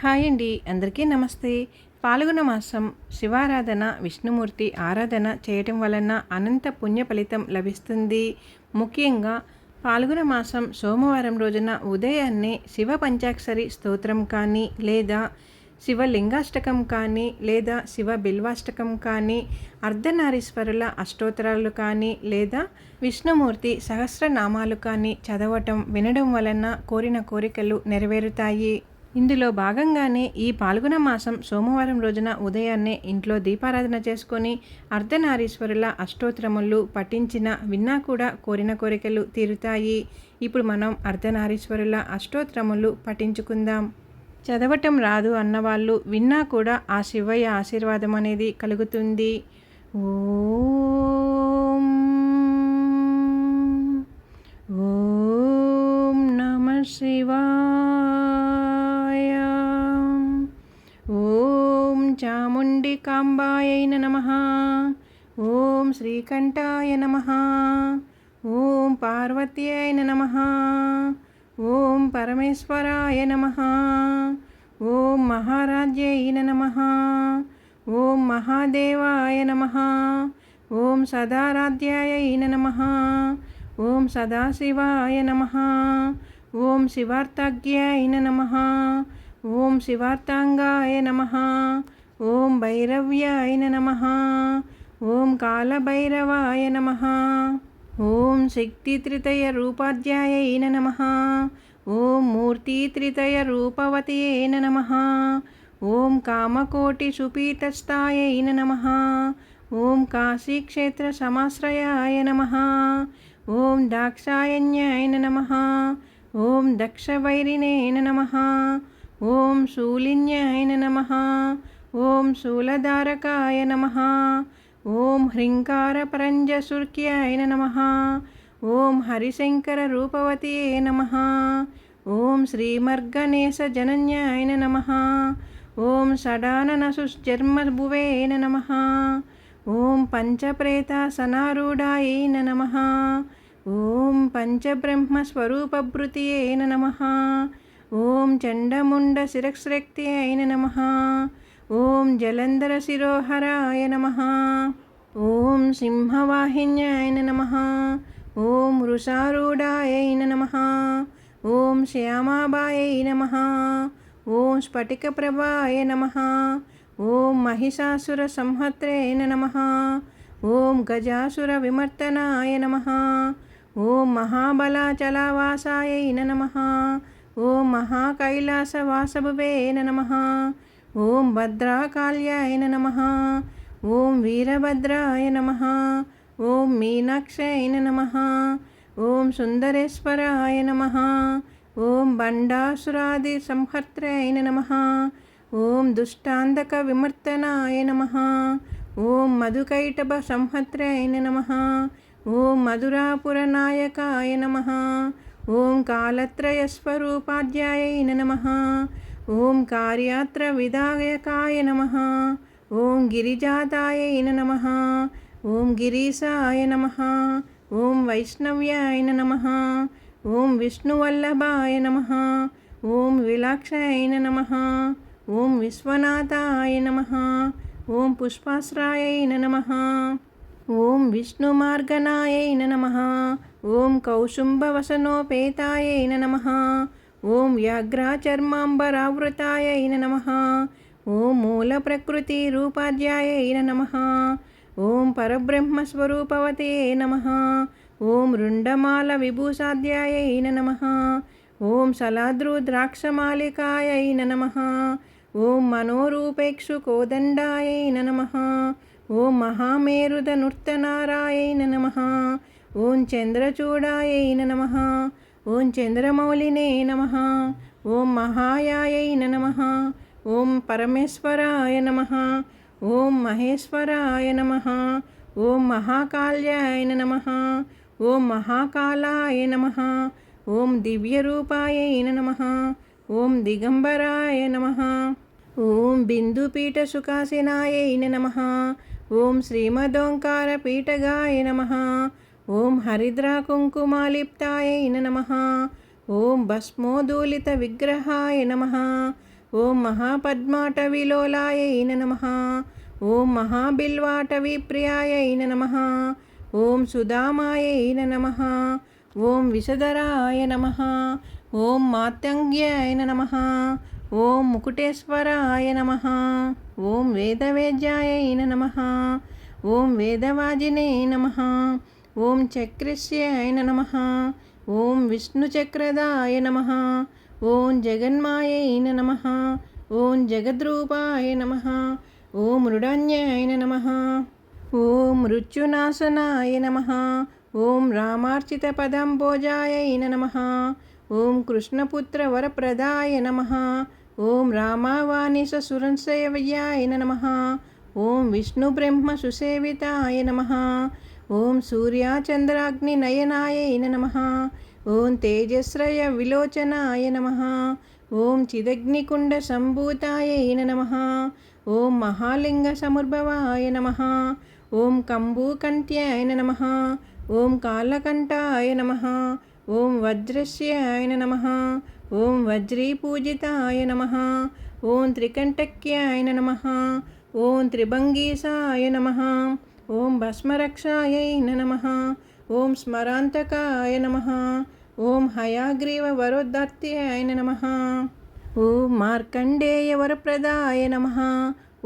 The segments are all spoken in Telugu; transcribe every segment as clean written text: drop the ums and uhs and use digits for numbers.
హాయ్ అండి, అందరికీ నమస్తే. పాల్గొన మాసం శివారాధన, విష్ణుమూర్తి ఆరాధన చేయటం వలన అనంత పుణ్య ఫలితం లభిస్తుంది. ముఖ్యంగా పాల్గొన మాసం సోమవారం రోజున ఉదయాన్నే శివ పంచాక్షరి స్తోత్రం కానీ, లేదా శివలింగాష్టకం కానీ, లేదా శివ బిల్వాష్టకం కానీ, అర్ధనారీశ్వరుల అష్టోత్తరాలు కానీ, లేదా విష్ణుమూర్తి సహస్రనామాలు కానీ చదవటం, వినడం వలన కోరిన కోరికలు నెరవేరుతాయి. ఇందులో భాగంగానే ఈ పాల్గొన మాసం సోమవారం రోజున ఉదయాన్నే ఇంట్లో దీపారాధన చేసుకొని అర్ధనారీశ్వరుల అష్టోత్తరములు పఠించిన విన్నా కూడా కోరిన కోరికలు తీరుతాయి. ఇప్పుడు మనం అర్ధనారీశ్వరుల అష్టోత్తరములు పఠించుకుందాం. చదవటం రాదు అన్నవాళ్ళు విన్నా కూడా ఆ శివయ్య ఆశీర్వాదం అనేది కలుగుతుంది. ఓం ఓం నమః శివాయ. ఓం చాముండికాంబాయై నమః. ఓం శ్రీకంఠాయ నమః. ఓం పార్వత్యై నమః. ఓం పరమేశ్వరాయ నమః. ఓం మహారాజ్యై నమః. ఓం మహాదేవాయ నమః. ఓం సదారాధ్యాయై నమః. ఓం సదాశివాయ నమః. ఓం శివార్తాజ్ఞాయ నమః. ఓం శివార్తాంగాయ నమః. ఓం భైరవ్యాయ నమః. ఓం కాలభైరవాయ నమః. ఓం శక్తిత్రితయ రూపాధ్యాయై నమః. ఓం మూర్తిత్రితయ రూపవతయే నమః. ఓం కామకోటి సుపీతస్థాయై నమః. ఓం కాశీక్షేత్ర సమాశ్రయాయ నమః. ఓం దాక్షాయణ్యాయ నమః. ఓం దక్షవైరిణే నమః. ఓం శూలిన్యాయ నమః. ఓం శూలధారకాయ నమః. ఓం హ్రీంకారపరంజసుర్క్యాయ నమః. ఓం హరిశంకర రూపవతయే నమః. ఓం శ్రీమర్గణేశజనన్యాయ నమః. ఓం షడాననసుజర్మభువే నమః. ఓం పంచప్రేతాసనారూఢాయై నమః. ఓం పంచబ్రహ్మస్వరూపభృతయే నమః. ఓం చండముండశిరస్రక్త్యై నమః. ఓం జలంధరశిరోహరాయ నమః. ఓం సింహవాహిన్యాయ నమః. ఓం వృషారూఢాయై నమః. ఓం శ్యామాబాయై నమః. ఓం స్ఫటికప్రభాయ నమః. ఓం మహిషాసుర సంహత్రే నమః. ఓం గజాసుర విమర్తనాయ నమః. ఓం మహాబలాచలవాసాయై నమః. ఓం మహాకైలాసవాసభువే నమః. ఓం భద్రాకాళ్యాయ నమః. ఓం వీరభద్రాయ నమః. ఓం మీనాక్షాయ నమః. ఓం సుందరేశ్వరాయ నమః. ఓం బండాసురాది సంహర్త్రాయ నమః. ఓం దుష్టాంధక విమర్తనాయ నమః. ఓం మధుకైటభ సంహత్రాయ నమః. ఓం మధురాపురనాయకాయ నమః. ఓం కాలత్రయస్వరూపాధ్యాయై నమః. ఓం కార్యాత్ర విధాయకాయ నమః. ఓం గిరిజాతాయై నమః. ఓం గిరీశాయ నమః. ఓం వైష్ణవ్యాయ నమః. ఓం విష్ణువల్లభాయ నమః. ఓం విలాక్షాయ నమః. ఓం విశ్వనాథాయ నమః. ఓం పుష్పాశ్రాయై నమః. ఓం విష్ణుమార్గనాయై నమః. ఓం కౌశుంభవసనోపేతాయై నమః. ఓం వ్యాఘ్రాచర్మాంబరావృతాయై నమః. ఓం మూలప్రకృతి రూపాధ్యాయై నమః. ఓం పరబ్రహ్మస్వరూపవతే నమః. ఓం రుండమాల విభూషాధ్యాయై నమః. ఓం సలాద్రుద్రాక్షమాలికాయై నమః. ఓం మనోరూపేక్షుకోదండాయై నమః. ఓం మహామేరుదనుర్తనారాయై నమః. ఓం చంద్రచూడాయై నమః. ఓం చంద్రమౌళినే నమః. ఓం మహాయాయై నమః. ఓం పరమేశ్వరాయ నమః. ఓం మహేశ్వరాయ నమః. ఓం మహాకాళ్యాయ నమః. ఓం మహాకాలాయ నమః. ఓం దివ్యరూపాయై నమః. ఓం దిగంబరాయ నమః. ఓం బిందుపీఠసుఖాసనాయై నమః. ఓం శ్రీమదోంకారపీఠగాయ నమః. ఓం హరిద్రాకుంకుమాలిప్తాయై నమః. ఓం భస్మోదూలిత విగ్రహాయ నమః. ఓం మహాపద్మాటవిలోలాయై నమః. ఓం మహాబిల్వాటవిప్రియాయై నమః. ఓం సుధామాయై నమః. ఓం విషధరాయ నమః. ఓం మాతంగ్యాయ నమః. ఓం ముకుటేశ్వరాయ నమః. ఓం వేదవేద్యాయ నమః. ఓం వేదవాజినే నమః. ఓం చక్రస్యాయ నమః. ఓం విష్ణుచక్రదాయ నమః. ఓం జగన్మాయై నమః. ఓం జగద్రూపాయ నమః. ఓం మృడాన్యాయ నమః. ఓం మృత్యునాశనాయ నమః. ఓం రామార్చితపదంబోజాయ నమః. ఓం కృష్ణపుత్రవరప్రదాయ నమః. ఓం రామావాణిససురసేవ్యాయ నమః. ఓం విష్ణుబ్రహ్మసుసేవితాయ నమః. ఓం సూర్యచంద్రాగ్నినయనాయ నమః. ఓం తేజశ్రయ విలోచనాయ నమః. ఓం చిదగ్నికుండసంభూతాయ నమః. ఓం మహాలింగ సముద్భవాయ నమః. ఓం కంబూకంఠ్యాయ నమః. ఓం కాళకంఠాయ నమః. ఓం వజ్రస్యాయ నమః. ఓం వజ్రీపూజితాయ నమః. ఓం త్రికంఠక్యాయ నమః. ఓం త్రిభంగీసాయ నమః. ఓం భస్మరక్షాయ నమః. ఓం స్మరాంతకాయ నమః. ఓం హయగ్రీవవరోద్ధత్యాయ నమః. ఓం మార్కండేయవరప్రదాయ నమః.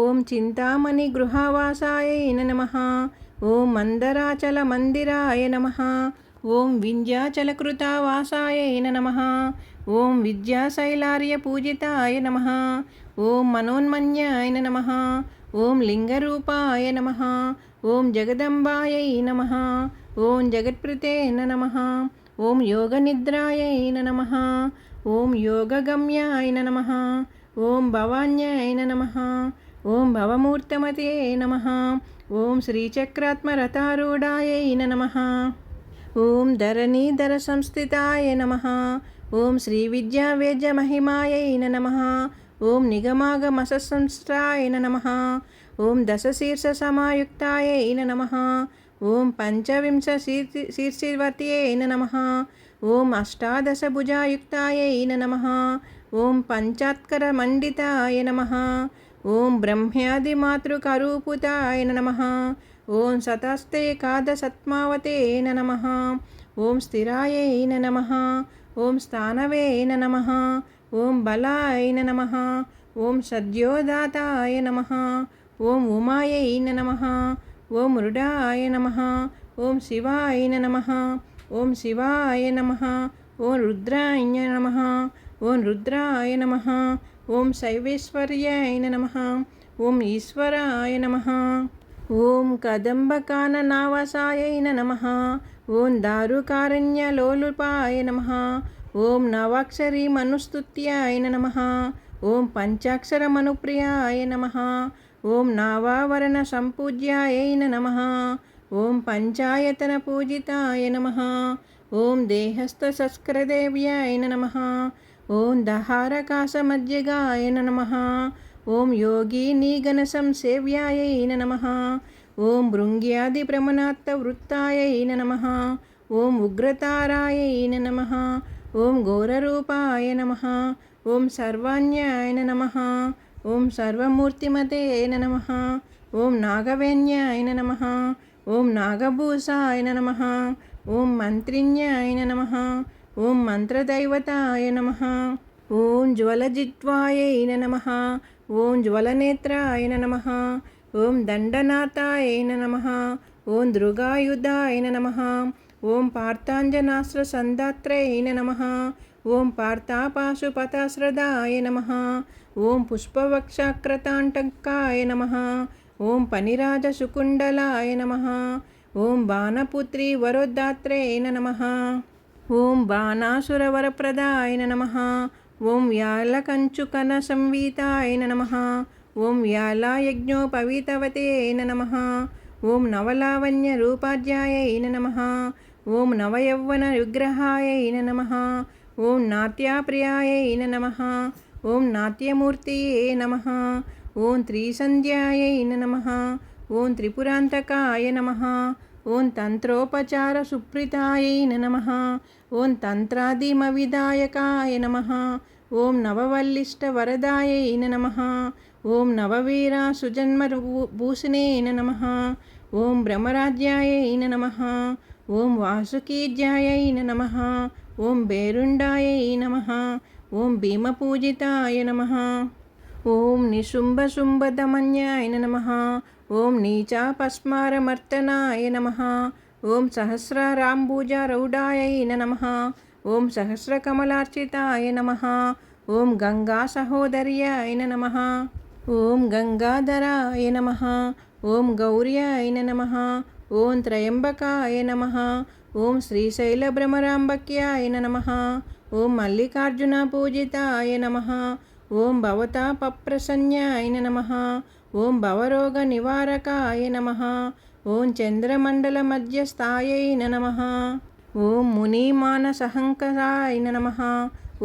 ఓం చింతామణి గృహవాసాయ నమః. ఓం మందరాచలమందిరాయ నమః. ఓం వింధ్యాచలకృతావాసాయ నమః. ఓం విద్యాశైలార్యపూజితాయ నమః. ఓం మనోన్మన్యాయ నమః. ఓం లింగరూపాయ నమః. ఓం జగదంబాయ నమః. ఓం జగత్ప్రీతే నమః. ఓం యోగనిద్రాయ నమః. ఓం యోగగమ్యాయ నమః. ఓం భవాన్యాయ నమః. ఓం భవమూర్తమతే నమః. ఓం శ్రీచక్రాత్మరథారూఢాయ నమః. ఓం ధరణీధర సంస్థితాయ నమః. ఓం శ్రీవిద్యావేద్యమహిమాయ నమః. ఓం నిగమాగమసంస్రాయ నమః. ఓం దశశీర్షసమాయుక్తాయ నమః. ఓం పంచవింశశీర్షివర్త్యై నమః. ఓం అష్టాదశభుజాయుక్తాయ నమః. ఓం పంచాత్కరమండితాయ నమః. ఓం బ్రహ్మ్యాదిమాతృకరూపుతాయ నమః. ఓం శతస్థేకాదశత్మావతే నమః. ఓం స్థిరాయ నమః. ఓం స్థానవే నమః. ఓం బలాయ నమః. ఓం సద్యోదాతాయ నమః. ఓం ఉమాయై నమః. ఓం మృడాయ నమః. ఓం శివాయ నమః. ఓం శివాయ నమః. ఓం రుద్రాయ నమః. ఓం రుద్రాయ నమః. ఓం శైవేశ్వర్యాయ నమః. ఓం ఈశ్వరాయ నమః. ఓం కదంబకాననావాసాయ నమః. ఓం దారుకారణ్యలోలుపాయ నమః. ఓం నవాక్షరీమనుస్తుత్యాయ నమః. ఓం పంచాక్షరమనుప్రియాయ నమః. ఓం నావావరణ సంపూజ్యాయ నమః. ఓం పంచాయతన పూజితాయ నమః. ఓం దేహస్థసస్కరదేవ్యాయ నమః. ఓం దహారకాశమధ్యగాయ నమః. ఓం యోగినీగణసంసేవ్యాయ నమః. ఓం భృంగ్యాదిప్రమనాత్తవృత్తాయ నమః. ఓం ఉగ్రతారాయ నమః. ఓం ఘోరరూపాయ నమః. ఓం సర్వాణ్యాయ నమః. ఓం సర్వమూర్తిమతే నమః. ఓం నాగవేణ్యాయ నమః. ఓం నాగభూషాయ నమః. ఓం మంత్రిణ్యాయ నమః. ఓం మంత్రదైవతాయ నమః. ఓం జ్వలజిత్వాయ నమః. ఓం జ్వలనేత్రాయ నమః. ఓం దండనాథాయ నమః. ఓం దృగాయుధాయ నమః. ఓం పార్థాంజనాస్త్రసంధాత్రయ నమః. ఓం పార్థాపాశుపతాశ్రదాయ నమః. ఓం పుష్పవక్షాక్రతాంటకాయ నమః. ఓం పనిరాజసుకుండలాయ నమః. ఓం బాణపుత్రీ వరోద్ధాత్రే నమః. ఓం బాణాసురవరప్రదాయ నమః. ఓం వ్యాళకంచుకన సంవీతాయ నమః. ఓం వ్యాళయజ్ఞోపవీతవతే నమః. ఓం నవలావణ్య రూపాధ్యాయ నమః. ఓం నవయౌవన విగ్రహాయ నమః. ఓం నాట్యప్రియాయ నమః. ఓం నాట్యమూర్తియే నమః. ఓం త్రిసంధ్యాయ నమః. ఓం త్రిపురాంతకాయ నమః. ఓం తంత్రోపచార సుప్రీతాయ నమః. ఓం తంత్రాదిమవిదాయకాయ నమః. ఓం నవవల్లిష్టవరదాయై నమః. ఓం నవవీరాసుజన్మభూషిణే నమః. ఓం బ్రహ్మరాజ్యాయై నమః. ఓం వాసుకీర్యాయై నమః. ఓం భేరుండాయై నమః. ఓం భీమపూజితాయ నమః. ఓం నిశుంభశుంభదమన్యాయ నమః. ఓం నీచాపస్మారమర్తనాయ నమః. ఓం సహస్రారాంబుజారౌఢాయై నమః. ఓం సహస్రకమలార్చితాయ నమః. ఓం గంగా సహోదర్యాయ నమః. ఓం గంగాధరాయ నమః. ఓం గౌర్యాయ నమః. ఓం త్రయంబకాయ నమః. ఓం శ్రీశైలభ్రమరాంబక్యాయ నమః. ఓం మల్లికార్జున పూజితాయ నమః. ఓం భవతాపప్రసన్యాయ నమః. ఓం భవరోగ నివారకాయ నమః. ఓం చంద్రమండల మధ్యస్థాయై నమః. ఓం మునిమానసహంకరాయ నమః.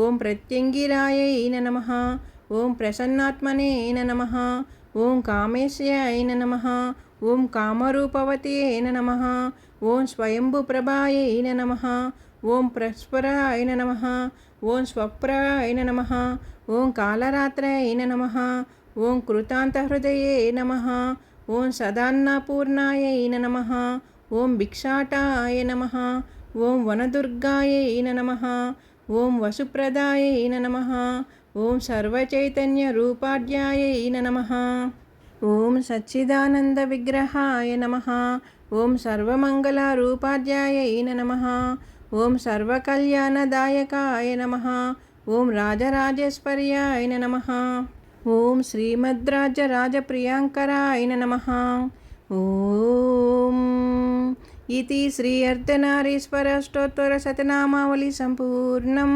ఓం ప్రత్యంగిరాయై నమః. ఓం ప్రసన్నాత్మనే నమః. ఓం కామేశ్యాయ నమః. ఓం కామరూపవత్యై నమః. ఓం స్వయంభుప్రభాయై నమః. ఓం ప్రస్వరాయ నమః. ఓం స్వప్రాయ నమః. ఓం కాళరాత్రయ నమః. ఓం కృతాంతహృదయే నమః. ఓం సదాన్నపూర్ణాయై నమః. ఓం భిక్షాటాయ నమః. ఓం వనదుర్గాయై నమః. ఓం వసుప్రదాయై నమః. ఓం సర్వచైతన్యరూపాఢ్యాయై నమః. ఓం సచ్చిదానంద విగ్రహాయ నమః. ఓం సర్వమంగళరూపాఢ్యాయై నమః. ఓం సర్వకళ్యాణదాయకాయ నమః. ఓం రాజరాజేశ్వర్యాయ నమః. ఓం శ్రీమద్రాజరాజప్రియాంకరాయ నమః. ఓం ఇతి శ్రీ అర్ధనారీశ్వర స్తోత్ర శతనామావళి సంపూర్ణం.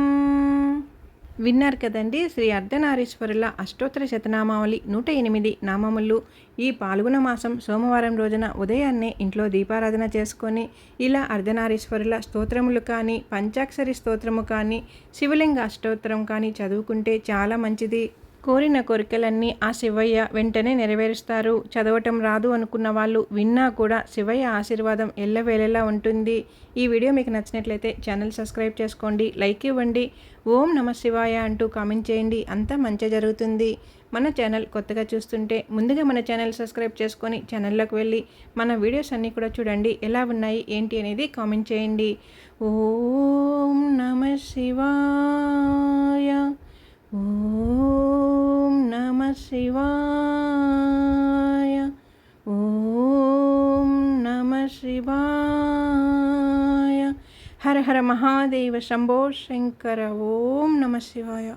విన్నారు కదండి, శ్రీ అర్ధనారీశ్వరుల అష్టోత్తర శతనామావళి 108 నామములు. ఈ పాల్గొన మాసం సోమవారం రోజున ఉదయాన్నే ఇంట్లో దీపారాధన చేసుకొని ఇలా అర్ధనారీశ్వరుల స్తోత్రములు కానీ, పంచాక్షరి స్తోత్రము కానీ, శివలింగ అష్టోత్తరం కానీ చదువుకుంటే చాలా మంచిది. కోరిన కోరికలన్నీ ఆ శివయ్య వెంటనే నెరవేరుస్తారు. చదవటం రాదు అనుకున్న వాళ్ళు విన్నా కూడా శివయ్య ఆశీర్వాదం ఎల్లవేళలా ఉంటుంది. ఈ వీడియో మీకు నచ్చినట్లయితే ఛానల్ సబ్స్క్రైబ్ చేసుకోండి, లైక్ ఇవ్వండి, ఓం నమ శివాయ అంటూ కామెంట్ చేయండి. అంతా మంచి జరుగుతుంది. మన ఛానల్ కొత్తగా చూస్తుంటే ముందుగా మన ఛానల్ సబ్స్క్రైబ్ చేసుకొని ఛానల్లోకి వెళ్ళి మన వీడియోస్ అన్నీ కూడా చూడండి. ఎలా ఉన్నాయి ఏంటి అనేది కామెంట్ చేయండి. ఓం నమ శివాయ. ఓం నమ శివాయ. ఓం నమ శివాయ. హర హర మహాదేవ శంభో శంకర. ఓం నమ శివాయ.